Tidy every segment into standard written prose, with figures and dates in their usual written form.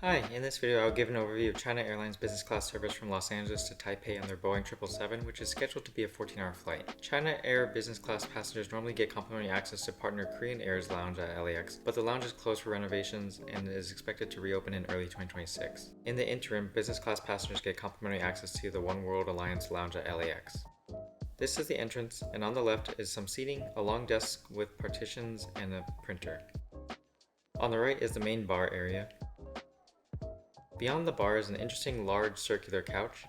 Hi, in this video I'll give an overview of China Airlines business class service from Los Angeles to Taipei on their Boeing 777, which is scheduled to be a 14-hour flight. China Air business class passengers normally get complimentary access to partner Korean Air's lounge at LAX, but the lounge is closed for renovations and is expected to reopen in early 2026. In the interim, business class passengers get complimentary access to the One World Alliance lounge at LAX. This is the entrance, and on the left is some seating, a long desk with partitions, and a printer. On the right is the main bar area. Beyond the bar is an interesting large circular couch.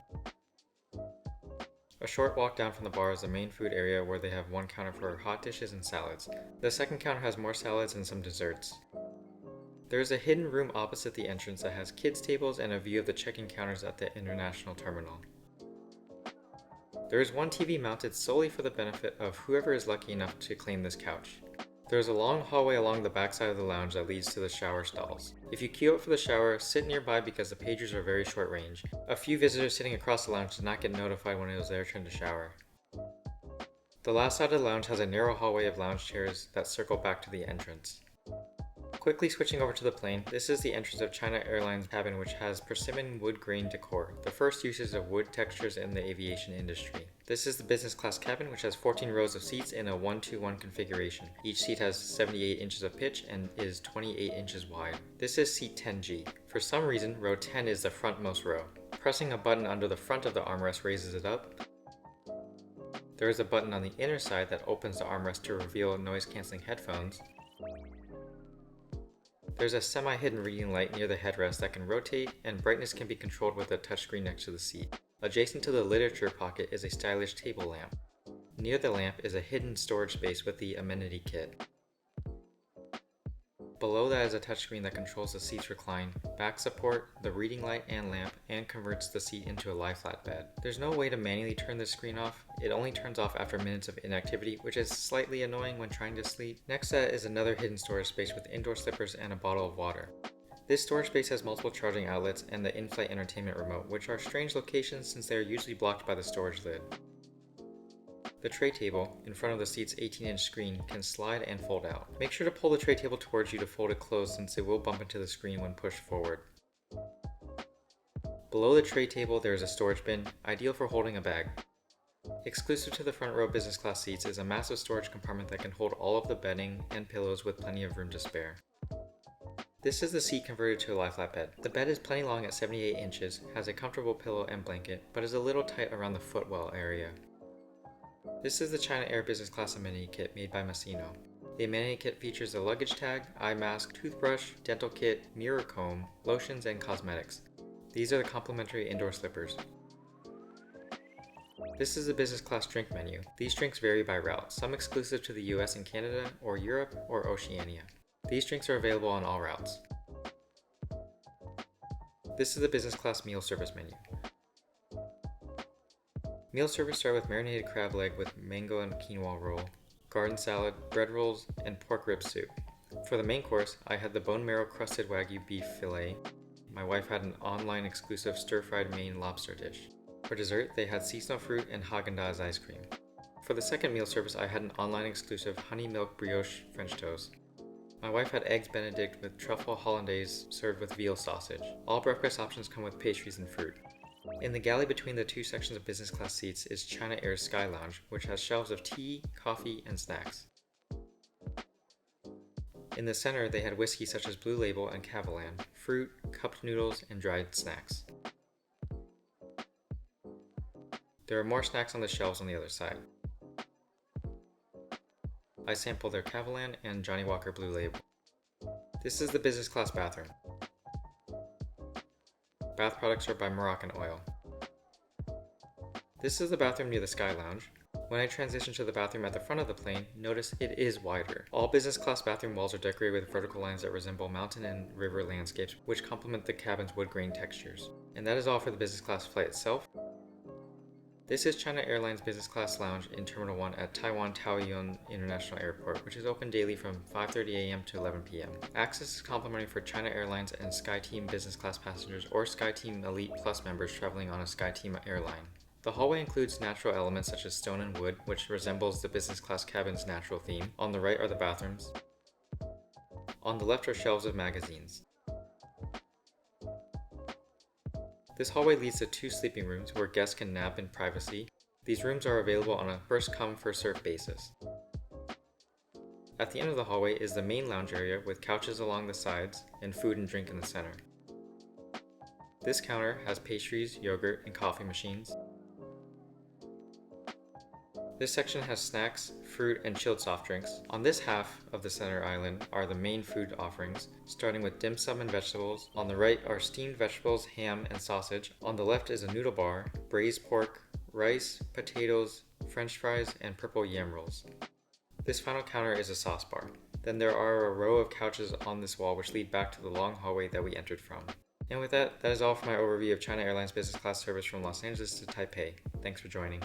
A short walk down from the bar is the main food area where they have one counter for hot dishes and salads. The second counter has more salads and some desserts. There is a hidden room opposite the entrance that has kids' tables and a view of the check-in counters at the international terminal. There is one TV mounted solely for the benefit of whoever is lucky enough to claim this couch. There is a long hallway along the backside of the lounge that leads to the shower stalls. If you queue up for the shower, sit nearby because the pagers are very short range. A few visitors sitting across the lounge did not get notified when it was their turn to shower. The last side of the lounge has a narrow hallway of lounge chairs that circle back to the entrance. Quickly switching over to the plane, this is the entrance of China Airlines cabin, which has persimmon wood grain decor, the first uses of wood textures in the aviation industry. This is the business class cabin, which has 14 rows of seats in a 1-to-1 configuration. Each seat has 78 inches of pitch and is 28 inches wide. This is seat 10G. For some reason, row 10 is the frontmost row. Pressing a button under the front of the armrest raises it up. There is a button on the inner side that opens the armrest to reveal noise-canceling headphones. There's a semi-hidden reading light near the headrest that can rotate, and brightness can be controlled with a touchscreen next to the seat. Adjacent to the literature pocket is a stylish table lamp. Near the lamp is a hidden storage space with the Amenity Kit. Below that is a touchscreen that controls the seat's recline, back support, the reading light and lamp, and converts the seat into a lie-flat bed. There's no way to manually turn this screen off. It only turns off after minutes of inactivity, which is slightly annoying when trying to sleep. Next to that is another hidden storage space with indoor slippers and a bottle of water. This storage space has multiple charging outlets and the in-flight entertainment remote, which are strange locations since they are usually blocked by the storage lid. The tray table, in front of the seat's 18-inch screen, can slide and fold out. Make sure to pull the tray table towards you to fold it closed since it will bump into the screen when pushed forward. Below the tray table there is a storage bin, ideal for holding a bag. Exclusive to the front row business class seats is a massive storage compartment that can hold all of the bedding and pillows with plenty of room to spare. This is the seat converted to a lie-flat bed. The bed is plenty long at 78 inches, has a comfortable pillow and blanket, but is a little tight around the footwell area. This is the China Air Business Class Amenity Kit made by Massino. The Amenity Kit features a luggage tag, eye mask, toothbrush, dental kit, mirror comb, lotions, and cosmetics. These are the complimentary indoor slippers. This is the business class drink menu. These drinks vary by route, some exclusive to the US and Canada, or Europe, or Oceania. These drinks are available on all routes. This is the business class meal service menu. Meal service start with marinated crab leg with mango and quinoa roll, garden salad, bread rolls, and pork rib soup. For the main course, I had the bone marrow crusted Wagyu beef fillet. My wife had an online exclusive stir-fried Maine lobster dish. For dessert, they had seasonal fruit and Haagen-Dazs ice cream. For the second meal service, I had an online exclusive honey milk brioche French toast. My wife had eggs Benedict with truffle hollandaise served with veal sausage. All breakfast options come with pastries and fruit. In the galley between the two sections of business class seats is China Air's Sky Lounge, which has shelves of tea, coffee, and snacks. In the center, they had whiskey such as Blue Label and Cavalan, fruit, cupped noodles, and dried snacks. There are more snacks on the shelves on the other side. I sampled their Cavalan and Johnny Walker Blue Label. This is the business class bathroom. Bath products are by Moroccan Oil. This is the bathroom near the Sky Lounge. When I transition to the bathroom at the front of the plane, notice it is wider. All business class bathroom walls are decorated with vertical lines that resemble mountain and river landscapes, which complement the cabin's wood grain textures. And that is all for the business class flight itself. This is China Airlines Business Class Lounge in Terminal 1 at Taiwan Taoyuan International Airport, which is open daily from 5:30 a.m. to 11 p.m. Access is complimentary for China Airlines and SkyTeam Business Class passengers or SkyTeam Elite Plus members traveling on a SkyTeam airline. The hallway includes natural elements such as stone and wood, which resembles the business class cabin's natural theme. On the right are the bathrooms. On the left are shelves of magazines. This hallway leads to 2 sleeping rooms where guests can nap in privacy. These rooms are available on a first-come, first-served basis. At the end of the hallway is the main lounge area with couches along the sides and food and drink in the center. This counter has pastries, yogurt, and coffee machines. This section has snacks, fruit, and chilled soft drinks. On this half of the center island are the main food offerings, starting with dim sum and vegetables. On the right are steamed vegetables, ham, and sausage. On the left is a noodle bar, braised pork, rice, potatoes, french fries, and purple yam rolls. This final counter is a sauce bar. Then there are a row of couches on this wall which lead back to the long hallway that we entered from. And with that, that is all for my overview of China Airlines business class service from Los Angeles to Taipei. Thanks for joining.